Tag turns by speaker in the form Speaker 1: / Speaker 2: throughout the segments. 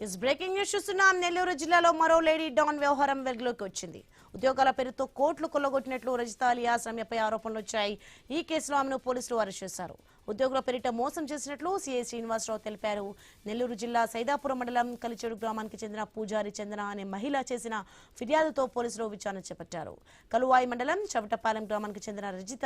Speaker 1: Is breaking news చూస్తున్నాం. నెల్లూరు జిల్లాలో మరో లేడీ డాన్ వ్యవహారం వెలుగులోకి వచ్చింది. ఉద్యోగాల పేరుతో కోట్లు కొల్లగొట్టినట్లు రజిత అలియాస్ రమ్యపై ఆరోపణలు వచ్చాయి. ఈ కేసులో ఆమెను పోలీసులు అరెస్ట్ చేశారు. ఉద్యోగుల పేరిట మోసం చేసినట్లు సీఐ శ్రీనివాసరావు తెలిపారు. నెల్లూరు జిల్లా సైదాపురం మండలం కలిచెడు గ్రామానికి చెందిన పూజారి చందన అనే మహిళ చేసిన ఫిర్యాదుతో పోలీసులు విచారణ చేపట్టారు. కలువాయి మండలం చవటపాలెం గ్రామానికి చెందిన రజిత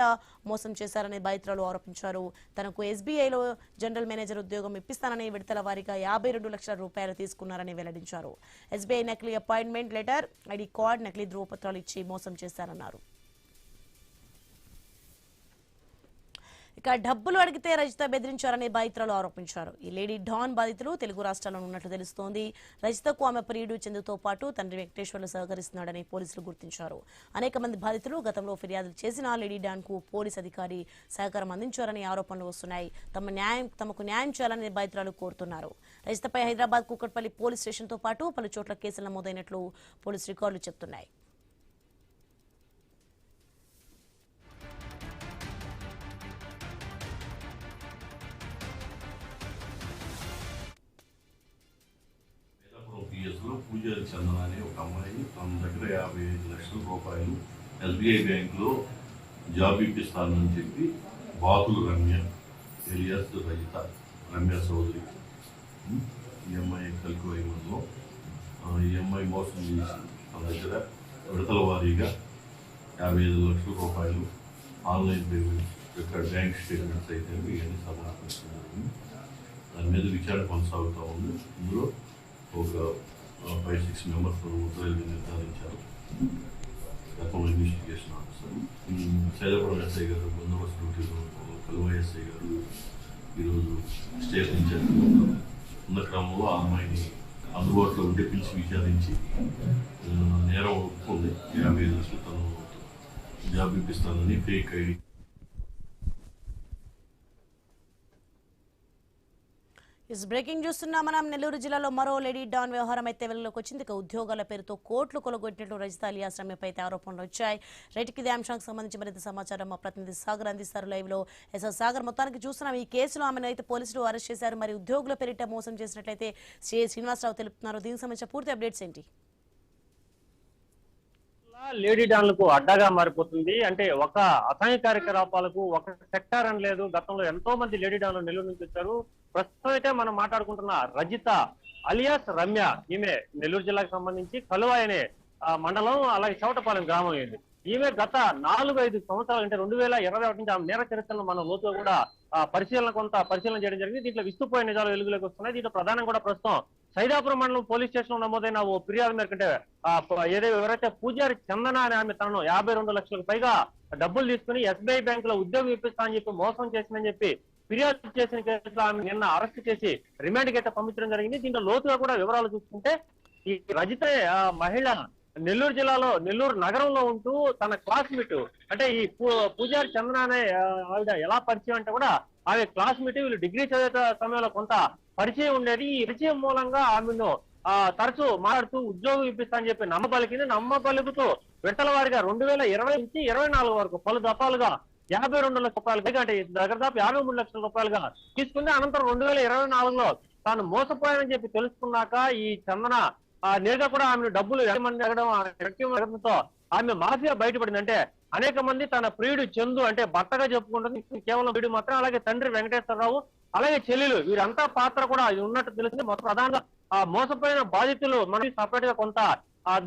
Speaker 1: మోసం చేశారని బాధితురాలు ఆరోపించారు. తనకు ఎస్బీఐలో జనరల్ మేనేజర్ ఉద్యోగం ఇప్పిస్తానని విడతల వారీగా 52 లక్షల రూపాయలు తీసుకున్నారని వెల్లడించారు. ఎస్బీఐ నకిలీ అపాయింట్మెంట్ లెటర్, ఐడి కార్డ్, నకిలీ ధృవపత్రాలు ఇచ్చి మోసం చేశారన్నారు. ఇక డబ్బులు అడిగితే రజిత బెదిరించారని బాధితురాలు ఆరోపించారు. ఈ లేడీ డాన్ బాధితులు తెలుగు రాష్ట్రాల్లో ఉన్నట్లు తెలుస్తోంది. రజితకు ఆమె ప్రియుడు చందుతో పాటు తండ్రి వెంకటేశ్వర్లు సహకరిస్తున్నాడని పోలీసులు గుర్తించారు. అనేక మంది బాధితులు గతంలో ఫిర్యాదులు చేసిన లేడీ డాన్ కు పోలీస్ అధికారి సహకారం అందించారని ఆరోపణలు వస్తున్నాయి. తమకు న్యాయం చేయాలని బాధితురాలు కోరుతున్నారు. రజితపై హైదరాబాద్ కూకట్పల్లి పోలీస్ స్టేషన్ తో పాటు పలు చోట్ల కేసులు నమోదైనట్లు పోలీసు రికార్డులు చెబుతున్నాయి.
Speaker 2: పూజారి చందన అనే ఒక అమ్మాయి తన దగ్గర 55 లక్షల రూపాయలు ఎస్బీఐ బ్యాంకులో జాబ్ ఇప్పిస్తానని చెప్పి బాతులు రమ్య ఎలియాస్ రజిత రమ్య సోదరి ఈ అమ్మాయి కలికోయమంలో ఈ అమ్మాయి మోసం చేసి తన దగ్గర విడతల వారీగా 55 లక్షల రూపాయలు ఆన్లైన్ పేమెంట్స్ ఇక్కడ బ్యాంక్ స్టేట్మెంట్స్ అయితే ఇవన్నీ సమర్పించడం దాని మీద విచారణ కొనసాగుతూ ఉంది. ఇందులో ఒక 5-6 మెంబర్స్ ముద్దాయిలు నిర్ధారించారు. గతంలో ఇన్వెస్టిగేషన్ ఆఫీసర్ సైదాపురం ఎస్ఐ గారు బందోబస్తు డ్యూటీలో కలువాయి ఎస్ఐ గారు ఈరోజు స్టేషన్ చేస్తున్నారు. ఉన్న క్రమంలో ఆ అమ్మాయిని అందుబాటులో ఉంటే పిలిచి విచారించి నేరం ఒప్పుకుంది. 55 లక్షలు తను జాబ్ ఇప్పిస్తానని ఫేక్ ఐడి.
Speaker 1: ఇస్ బ్రేకింగ్ చూస్తున్నా మనం. నెల్లూరు జిల్లాలో మరో లేడీ డాన్ వ్యవహారం అయితే వెలుగులోకి వచ్చింది. ఇక ఉద్యోగాల పేరుతో కోట్లు కొలగొట్టినట్లు రజిత అలియాస్ రమ్యపై అయితే ఆరోపణలు వచ్చాయి. రైట్కి ఇదే అంశానికి సంబంధించి మరింత సమాచారం మా ప్రతినిధి సాగర్ అందిస్తారు లైవ్ లో. ఎస్ఎస్ సాగర్, మొత్తానికి చూస్తున్నాం ఈ కేసులో ఆమెను అయితే పోలీసులు అరెస్ట్ చేశారు. మరి ఉద్యోగుల పేరిట మోసం చేసినట్లయితే శ్రీనివాసరావు తెలుపుతున్నారు. దీనికి సంబంధించిన పూర్తి అప్డేట్స్ ఏంటి?
Speaker 3: లేడీ డాన్లకు అడ్డాగా మారిపోతుంది. అంటే ఒక అసాంఘిక కార్యకలాపాలకు ఒక సెక్టార్ అని లేదు. గతంలో ఎంతో మంది లేడీ డాన్లు నెల్లూరు నుంచి వచ్చారు. ప్రస్తుతం అయితే మనం మాట్లాడుకుంటున్న రజిత అలియాస్ రమ్య, ఈమె నెల్లూరు జిల్లాకు సంబంధించి కలువాయి అనే మండలం, అలాగే చవటపాలెం గ్రామం అయింది. ఈమె గత 4-5 సంవత్సరాలు అంటే 2021 నుంచి ఆమె నేర చరిత్రను మనం లోతుగా కూడా పరిశీలన చేయడం జరిగింది. దీంట్లో విస్తుపోయే నిజాలు వెలుగులోకి వస్తున్నాయి. దీంట్లో ప్రధానం కూడా ప్రస్తుతం సైదాపురం మండలం పోలీస్ స్టేషన్ లో నమోదైన ఓ ఫిర్యాదు మేరకంటే ఎవరైతే పూజారి చందన అని ఆమె తనను 52 లక్షలకు పైగా డబ్బులు తీసుకుని ఎస్బీఐ బ్యాంక్ లో ఉద్యోగం ఇప్పిస్తా అని చెప్పి మోసం చేసిందని చెప్పి ఫిర్యాదు చేసిన కేసులో ఆమె నిన్న అరెస్ట్ చేసి రిమాండ్ కి పంపించడం జరిగింది. దీంట్లో లోతుగా కూడా వివరాలు చూసుకుంటే ఈ రజిత మహిళ నెల్లూరు జిల్లాలో నెల్లూరు నగరంలో ఉంటూ తన క్లాస్మేట్ అంటే ఈ పూజారి చందన అనే ఆవిడ ఎలా పరిచయం అంటే కూడా ఆమె క్లాస్మేట్, వీళ్ళు డిగ్రీ చదివే సమయంలో కొంత పరిచయం ఉండేది. ఈ పరిచయం మూలంగా ఆమెను తరచూ మాట్లాడుతూ ఉద్యోగం ఇప్పిస్తా అని చెప్పి నమ్మబలుకుతూ విడతల వారిగా 2020 నుంచి 2024 వరకు పలు దఫాలుగా 52 లక్షల రూపాయలు అంటే దగ్గర 53 లక్షల రూపాయలుగా తీసుకుంది. అనంతరం 2024లో తాను మోసపోయానని చెప్పి తెలుసుకున్నాక ఈ చందన నేరుగా కూడా ఆమెను డబ్బులు అడగడంతో ఆమె మాఫియా బయటపడింది. అంటే అనేక మంది తన ప్రియుడు చందు అంటే భర్తగా చెప్పుకుంటుంది, కేవలం ప్రియుడు మాత్రం, అలాగే తండ్రి వెంకటేశ్వరరావు, అలాగే చెల్లెలు, వీరంతా పాత్ర కూడా ఉన్నట్టు తెలిసింది. మొత్తం ప్రధానంగా మోసపోయిన బాధితులు మనం సపరేట్ గా కొంత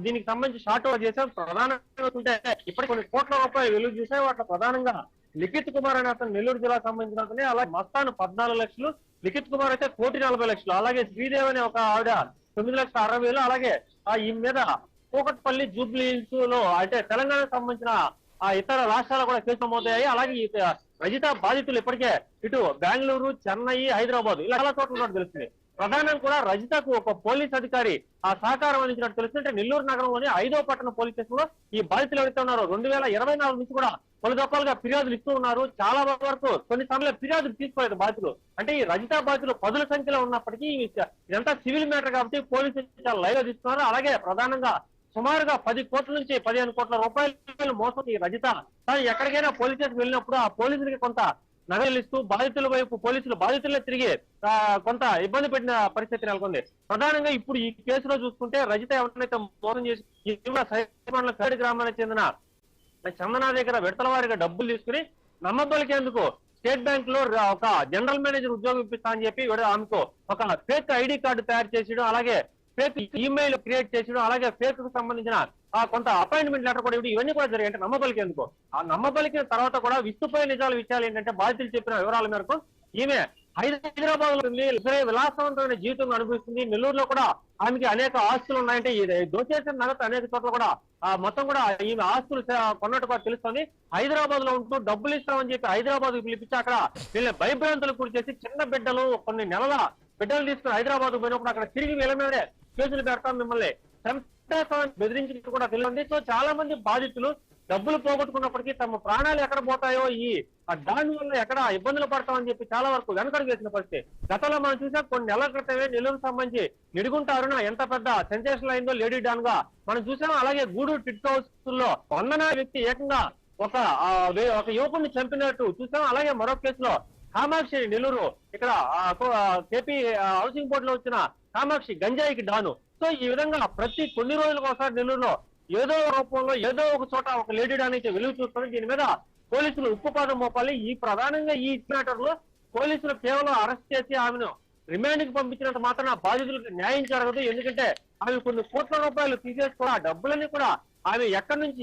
Speaker 3: దీనికి సంబంధించి షార్ట్ అవుట్ చేసాం. ప్రధానంగా ఇప్పటికి కొన్ని కోట్ల రూపాయలు వెలుగు చూసాయి. వాటిలో ప్రధానంగా లిఖిత్ కుమార్ అనే అతను నెల్లూరు జిల్లాకు సంబంధించిన అతనే, అలాగే మస్తాను 14 లక్షలు, లిఖిత్ కుమార్ అయితే 1,40 లక్షలు, అలాగే శ్రీదేవి అనే ఒక ఆవిడ 9,60,000, అలాగే ఈ మీద కూకట్పల్లి జూబ్లీహిల్స్ లో అంటే తెలంగాణకు సంబంధించిన ఇతర రాష్ట్రాలు కూడా కేసులు నమోదయ్యాయి. అలాగే ఈ రజిత బాధితులు ఇప్పటికే ఇటు బెంగళూరు, చెన్నై, హైదరాబాద్ ఇలా చాలా చోట్ల ఉన్నట్టు తెలుస్తుంది. ప్రధానంగా కూడా రజితకు ఒక పోలీస్ అధికారి సహకారం అందించినట్టు తెలుస్తుంటే నెల్లూరు నగరంలోని 5వ పట్టణ పోలీస్ స్టేషన్ లో ఈ బాధితులు ఎవరైతే ఉన్నారో 2024 నుంచి కూడా పలు దఫాలుగా ఫిర్యాదులు ఇస్తూ ఉన్నారు. చాలా వరకు కొన్ని సమయంలో ఫిర్యాదులు తీసుకోలేదు బాధితులు. అంటే ఈ రజిత బాధితులు 10ల సంఖ్యలో ఉన్నప్పటికీ ఇదంతా సివిల్ మ్యాటర్ కాబట్టి పోలీసులు చాలా లైవ్ గా తీసుకున్నారు. అలాగే ప్రధానంగా సుమారుగా 10 కోట్ల నుంచి 15 కోట్ల రూపాయలు మోసం ఈ రజిత ఎక్కడికైనా పోలీస్ స్టేషన్ వెళ్ళినప్పుడు ఆ పోలీసులకి కొంత నగలు ఇస్తూ బాధితుల వైపు పోలీసులు బాధితులే తిరిగి కొంత ఇబ్బంది పెట్టిన పరిస్థితి నెలకొంది. ప్రధానంగా ఇప్పుడు ఈ కేసులో చూసుకుంటే రజిత ఎవరినైతే మోసం చేసి సైమండలం గ్రామానికి చెందిన చందన దగ్గర విడతల వారిగా డబ్బులు తీసుకుని నమ్మబలికేందుకు స్టేట్ బ్యాంక్ లో ఒక జనరల్ మేనేజర్ ఉద్యోగం ఇప్పిస్తా అని చెప్పి ఆమెకు ఒక ఫేక్ ఐడి కార్డు తయారు చేసేయడం, అలాగే ఫేక్ ఈమెయిల్ క్రియేట్ చేసేయడం, అలాగే ఫేక్ కు సంబంధించిన కొంత అపాయింట్మెంట్ లెటర్ కూడా ఇవన్నీ కూడా జరిగాయి. అంటే నమ్మబలికేందుకు ఆ నమ్మబలికిన తర్వాత కూడా విస్తుపోయే విషయాలు ఏంటంటే బాధితులు చెప్పిన వివరాల మేరకు ఈమె హైదరాబాద్ లో విలాసవంతమైన జీవితం అనుభవిస్తుంది. నెల్లూరులో కూడా ఆమెకి అనేక ఆస్తులు ఉన్నాయంటే దోచేసిన నగదు అనేక చోట్ల కూడా మొత్తం కూడా ఈమె ఆస్తులు కొన్నట్టు కూడా తెలుస్తుంది. హైదరాబాద్ లో ఉంటూ డబ్బులు ఇస్తామని చెప్పి హైదరాబాద్ పిలిపించి అక్కడ వీళ్ళని భయభ్రాంతులకు గురి చేసి చిన్న బిడ్డలు కొన్ని నెలల బిడ్డలు తీసుకుని హైదరాబాద్ పోయినప్పుడు అక్కడ తిరిగి వీళ్ళ మీదే కేసులు పెడతాం, మిమ్మల్ని బెదిరించి కూడా తెలియండి. సో చాలా మంది బాధితులు డబ్బులు పోగొట్టుకున్నప్పటికీ తమ ప్రాణాలు ఎక్కడ పోతాయో దాని వల్ల ఎక్కడ ఇబ్బందులు పడతామని చెప్పి చాలా వరకు వెనకడుగు వేసిన పరిస్థితి. గతంలో మనం చూసాం కొన్ని నెలల క్రితమే నెల్లూరుకు సంబంధించి నిడుగుంట అరుణ ఎంత పెద్ద సెన్సేషన్ అయిందో లేడీ డాన్ గా మనం చూసాం. అలాగే గూడూరు టిట్ హౌస్ లో వందన వ్యక్తి ఏకంగా ఒక యువకుడిని చంపినట్టు చూసాం. అలాగే మరో కేసులో కామాక్షి నెల్లూరు ఇక్కడ కేపీ హౌసింగ్ బోర్డు లో వచ్చిన కామాక్షి గంజాయికి డాను. సో ఈ విధంగా ప్రతి కొన్ని రోజులకు ఒకసారి నెల్లూరులో ఏదో రూపంలో ఏదో ఒక చోట ఒక లేడీ డాన్ అయితే వెలుగు చూస్తుంది. దీని మీద పోలీసులు ఉక్కుపాదం మోపాలి. ప్రధానంగా ఈ మ్యాటర్ లో పోలీసులు కేవలం అరెస్ట్ చేసి ఆమెను రిమాండ్ కి పంపించినంత మాత్రం బాధితులకు న్యాయం జరగదు. ఎందుకంటే ఆమె కొన్ని కోట్ల రూపాయలు తీసేసుకోవడం, ఆ డబ్బులన్నీ కూడా ఆమె ఎక్కడి నుంచి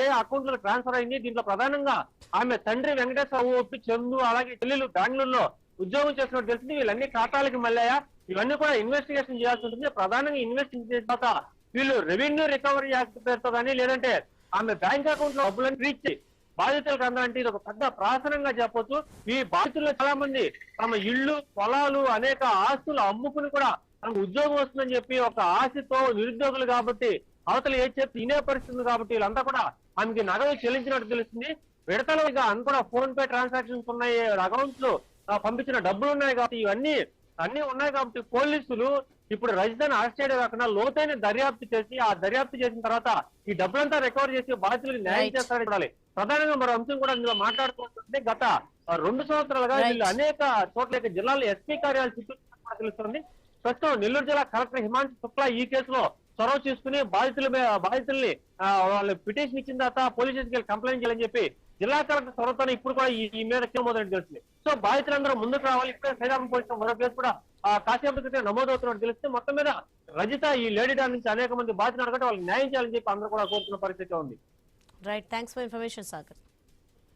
Speaker 3: ఏ అకౌంట్ లో ట్రాన్స్ఫర్ అయింది. దీంట్లో ప్రధానంగా ఆమె తండ్రి వెంకటేశ్వర చందు అలాగే చెల్లెలు బెంగళూరులో ఉద్యోగం చేస్తున్నట్టు తెలిసింది. వీళ్ళన్ని ఖాతాలకి మళ్ళాయా, ఇవన్నీ కూడా ఇన్వెస్టిగేషన్ చేయాల్సి ఉంటుంది. ప్రధానంగా ఇన్వెస్టిగేషన్ చేసిన తర్వాత వీళ్ళు రెవెన్యూ రికవరీ యాక్ట్ పేరుతో కానీ లేదంటే ఆమె బ్యాంక్ అకౌంట్ లో డబ్బులను రీచ్ బాధితులకు అందంటే ఇది ఒక పెద్ద ప్రాసనంగా చెప్పొచ్చు. ఈ బాధితుల్లో చాలా మంది తమ ఇళ్లు పొలాలు అనేక ఆస్తులు అమ్ముకుని కూడా తనకు ఉద్యోగం వస్తుందని చెప్పి ఒక ఆశతో నిరుద్యోగులు కాబట్టి అవతల ఏ చెప్పి తినే పరిస్థితి కాబట్టి వీళ్ళంతా కూడా ఆమెకి నగదు చెల్లించినట్టు తెలుస్తుంది. విడతలుగా అన్ని కూడా ఫోన్ పే ట్రాన్సాక్షన్స్ ఉన్నాయి, అకౌంట్స్ లో పంపించిన డబ్బులు ఉన్నాయి కాబట్టి ఇవన్నీ ఉన్నాయి కాబట్టి పోలీసులు ఇప్పుడు రజితను అరెస్ట్ చేయడం కాకుండా లోతైన దర్యాప్తు చేసి ఆ దర్యాప్తు చేసిన తర్వాత ఈ డబ్బులంతా రికవర్ చేసి బాధితులకు న్యాయం చేస్తారని చూడాలి. ప్రధానంగా మరో అంశం కూడా ఇందులో మాట్లాడుకుంటుంటే గత 2 సంవత్సరాలుగా వీళ్ళు అనేక చోట్ల జిల్లాలో ఎస్పీ కార్యాలయం చుట్టూ తెలుస్తుంది. ప్రస్తుతం నెల్లూరు జిల్లా కలెక్టర్ హిమాంశు శుక్లా ఈ కేసులో చొరవ తీసుకుని బాధితుల్ని వాళ్ళు పిటిషన్ ఇచ్చిన తర్వాత పోలీస్ స్టేషన్కి కంప్లైంట్ చేయాలని చెప్పి జిల్లా కలెక్టర్ చొరవతో ఇప్పుడు కూడా ఈ మీద మొదటి తెలిసింది. సో బాధితులందరూ ముందుకు రావాలి. ఇప్పుడే శ్రీరామ పోలీసులు మరో కేసు కూడా కాసేపటి క్రితం నమోదవుతున్నట్టు తెలిస్తే మొత్తం మీద రజిత ఈ లేడీ డాన్ నుంచి అనేక మంది బాధితులు అడగట్టు వాళ్ళకి న్యాయం చేయాలని చెప్పి అందరూ కూడా కోరుతున్న పరిస్థితి ఉంది.
Speaker 1: Right, thanks for information Sagar.